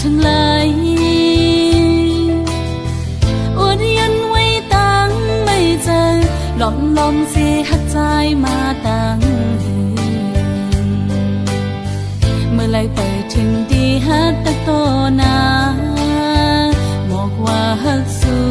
ทั้งหลายอวดยันไว้ตั้งไม่เจอหล่อมลอมเสียหักใจมาตั้งเมื่อไรไปถึงดีฮักตะโตนาบอกว่าฮักสู้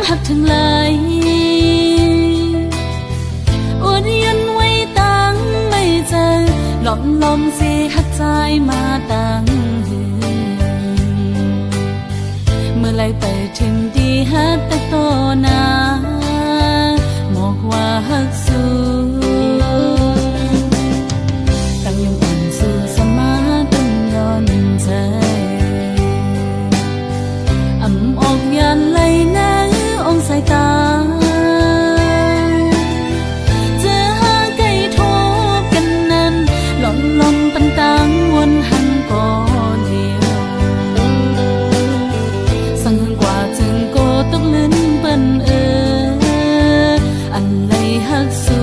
หักทั้งหลายอดยันไว้ตั้งไม่เจอหลอมลอมเสียหักใจมาตั้งเมื่อไรไปถึงดีฮักแต่โตนาบอกว่าฮักสูตั้งยังอ่อนสู่สมาตั้งย้อนใจอำออกยันไหลน้ำองสายตาเจอหาไก่ทบกันนั้นหล่อมลมปันตังวนหันก่อนเดียวสั่งกว่าจึงโกตกลิ้นเปิ้นอันไหลหักสู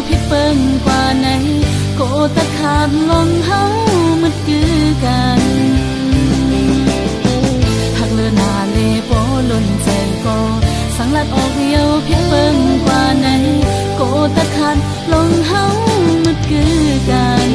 พิดเปิ้งกว่าไหนโกตะขาดลมเฮามันคือกันหักเลือหน้าเลโปล้นใจก็สังลัดออกเดียวพิดเปิ้งกว่าไหนโกตะขาดลมเฮามันคือกัน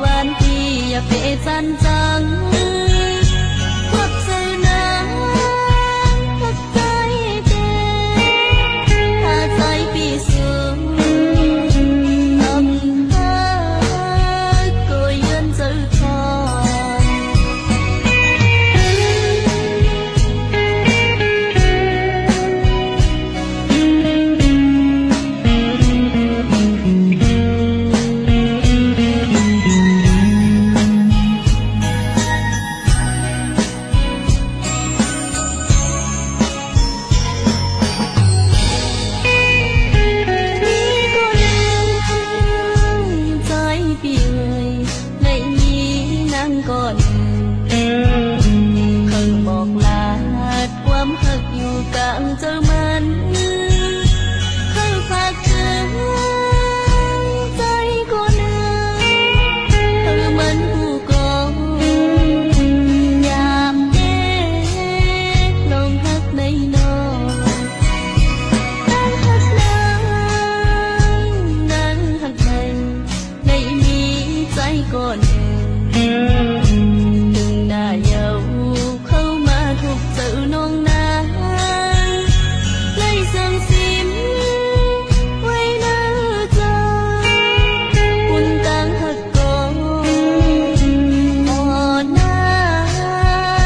วันที่อย่าเปจันจังพบเจอน้ำทักใจเด็ถ้าใจปีสูงอำเภอก็ยืนเจอทองก่อนเพิ่งบอกลาความหักอยู่กลางเจอมันเพิ่งฝากเธอใจก่อนเธอมันผู้กองยามเด็กลงหักในนอนนั่งหักนั่งหักในมีใจก่อนดึงหน้าเยาเข้ามาถูกเจอน้องนาเลยสั่งสิมไว้หน้าใจคุณต่างหักก่อนอ่อนนา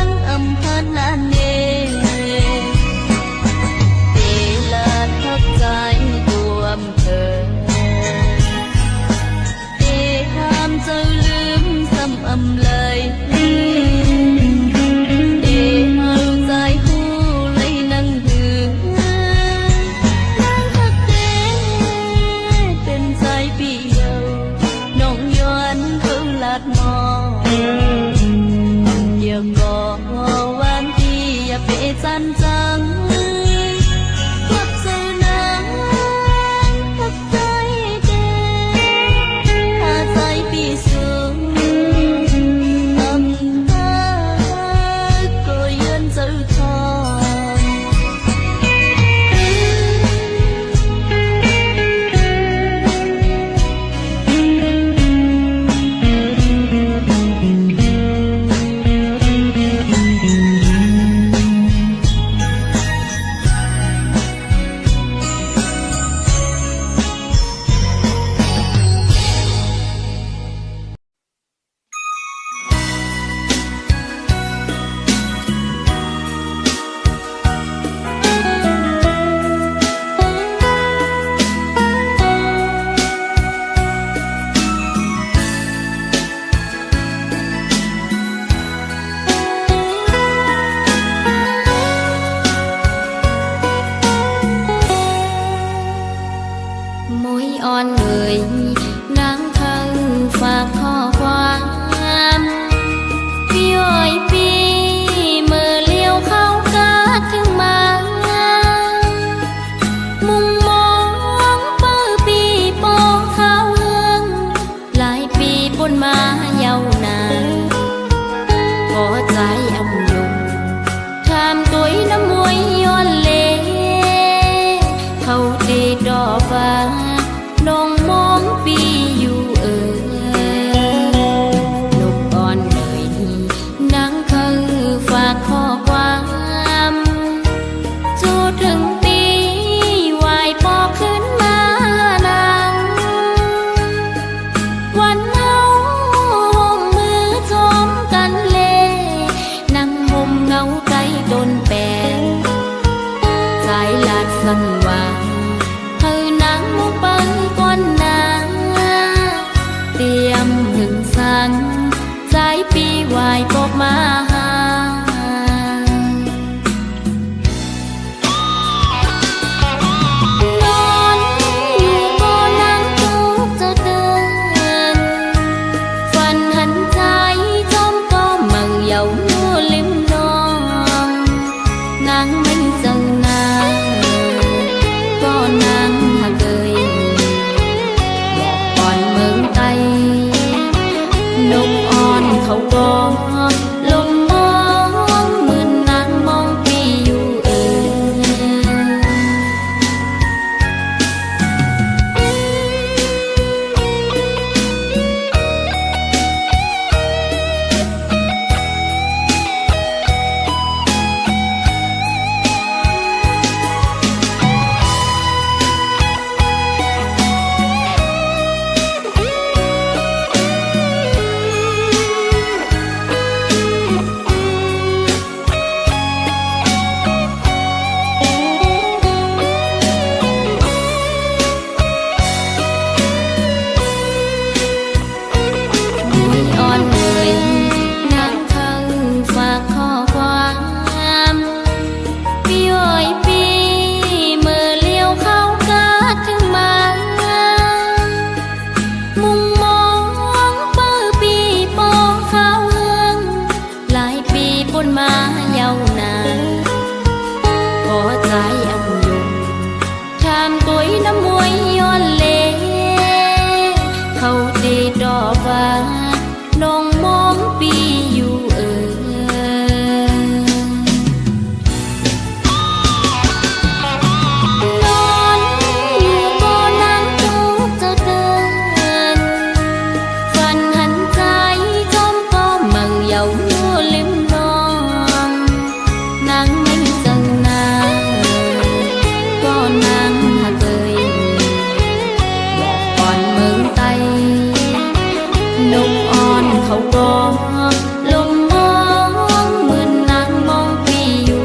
งอำพันลานเนเวลาทักใจตัวเธอห้ามเจ้าลืมซ้ำอำเลยเอาใจหูเลยนั่งหือนั่งหักเต้เป็นใจเปี่ยวน้องย้อนเขาลาดมองเดี๋ยวก่อวันที่อย่าเปจันจังพบเจอน้ำทักใจเด็ถ้าใจปีสูงก็ยืนเจอทองมวยอ่อนเลยนางทางฝากข้อความพี่อ้อยปีเมื่อเลี้ยวเข้ากาดถึงมามุมมองเปิดปีโปข้าวเฮืองหลายปีปนมาเยาวนานพอใจอำยุงทำตัวน้ำมวยย้อนเลเขาตีดอกฟ้าน้องมองปีอยู่นกอ่อนเลยนางคือฝากข้อความจูถึงปีวายปอขึ้นมานางวันเฮาห่มมือจอมกันเลนั่งห่มเงาใกล้ต้นแปงสายลาดสั่งว่าเตรียมหึงสันสายปีวายปกมาหานอนอยู่ก็นั่งทุกจะเดินฝันหันใจจอมก็มั่งเยาว์ลืมน้องนางไม่เจอนางก็นางหักเกยบอกก่อนเมืองไทยนกอ่อนเขาก็ลงมองเหมือนนางมองปีอยู่ ลงมองปีอยู่นอนอยู่ก็นั่งทุกข์เจ้าเดินฝันหันใจจอมก็มังเหยาลิมนองนางไม่จังนาก็นางหาเกยบอกก่อนเมืองไตนกอ่อนเขาก็ลงมองเหมือนนางมองปีอยู่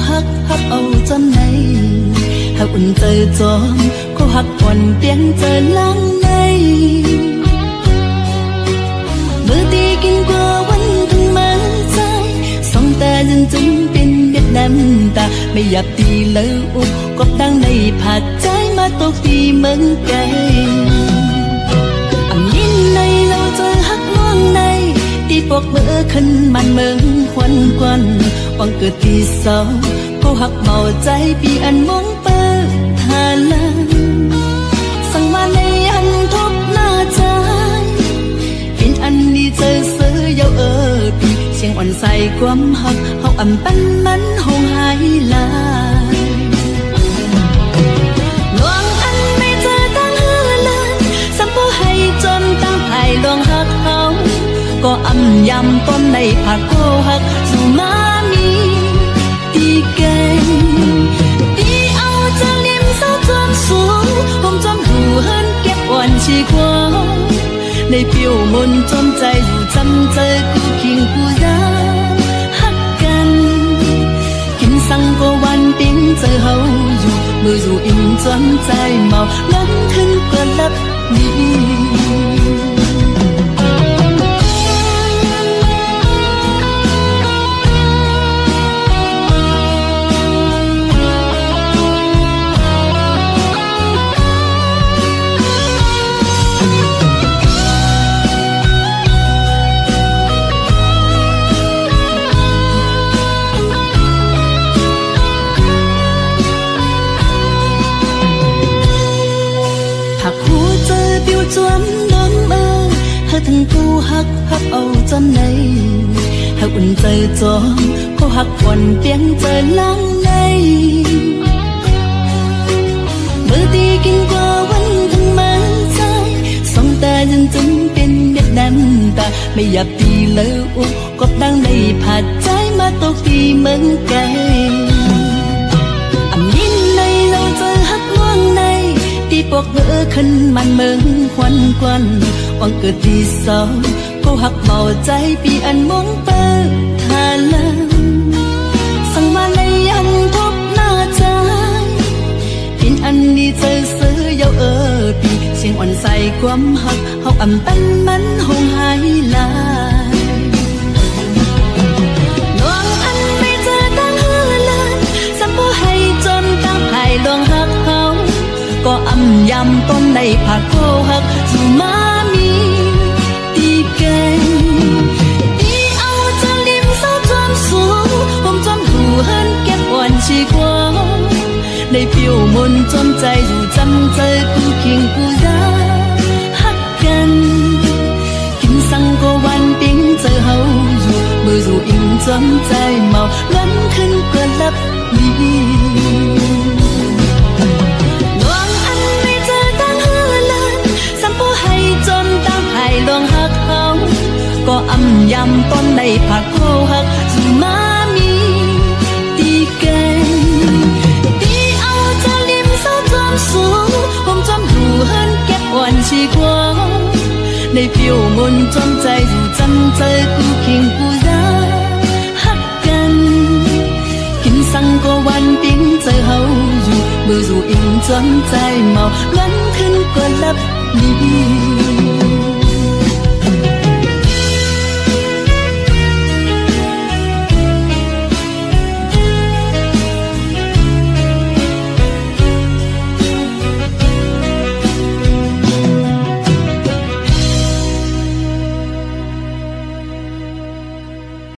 hắc hấp âu chân này hắcอุ่นเจอจอมcô hắc còn tiếng trời lắng này bữa đi kinh qua quanh thân mơ say song ta dần dần bên biết đam ta bây giờ thì lỡ u có đang này phạt trái mà tôi thì mừng cây nhìn này lâu chơi hắc luông này đi buộc bữa khăn màn mừng khoan khoan bằng cửa thì sao cô hắc màu trái vì anh muốn bơ thà lan sang mà này anh thốt na trái khiến anh đi chơi sớ dấu ở vì xiềng oằn say quắm hắc học ẩm bắn mắn hồng hai lại loang anh bây giờ đang hứa lên sắm bố hay tròn tăng hài loang hắc hao có âm nhầm con này phạt cô hắc dù má mi đi cây đi ao cho liêm sao tròn xuống hôm tròn đủ hơn kép oan chỉ quaในผิวมนจอมใจอยู่จำเจอคู่คิงคู่รักฮักกันกินสังก็วันปิ้งเจอเฮาอยู่มืออยู่อิ่มจนใจเมาล้นถึงกระลับนี้จวนล้นเออหากถึงกูฮักเอาจนในหากอุ่นใจจอมเขาหักก่อนเพียงใจลังในเมื่อตีกินกว่าวันทั้งมาใจสองตาจนเป็นเด็ดดำตาไม่อยากตีเลยอุกบดังในผาดใจมาตกตีเหมือนไก่ยินในเราเจอฮักล่วงในđi buộc bữa khăn màn mừng khoan khoan hoàng cờ thì sao cô hắc màu trái vì anh muốn bơ thà lan sang mà này anh thốt na trái khiến anh đi chơi sớ dấu ở vì xiềng oằn say quắm hắc học ẩm bắn mắn hồng hai lại loang anh bây giờ đang hứa lên sang bố hay tròn tăng hài loang hắc hao có âm nhầm con này phạt cô hắc dù má mi đi cây đi ao cho liêm sao tròn xuống hôm tròn đủ hơn kép oan chỉ quaในผิวมนจนใจอยู่จำใจคู่คิงคู่รักฮักกันกินสังก็วันปิ้งเจอเฮาอยู่มืออยู่อิ่มจนใจเมาล้นขึ้นกระลับนี้ลองหักเขาก็อำยำต้นในผักโคหักสู่มามีตีเก่งตีเอาจะลิมเศร้าจอมสูงผมจอมดูเฮินเก็บวันชีกว่าในผิวมนจอมใจอยู่จำใจคู่คิงคู่รักฮักกันกินสังก็วันปิ้งเจอเฮาอยู่มืออยู่อิ่มจนใจเมาล้นขึ้นก็ลับนี้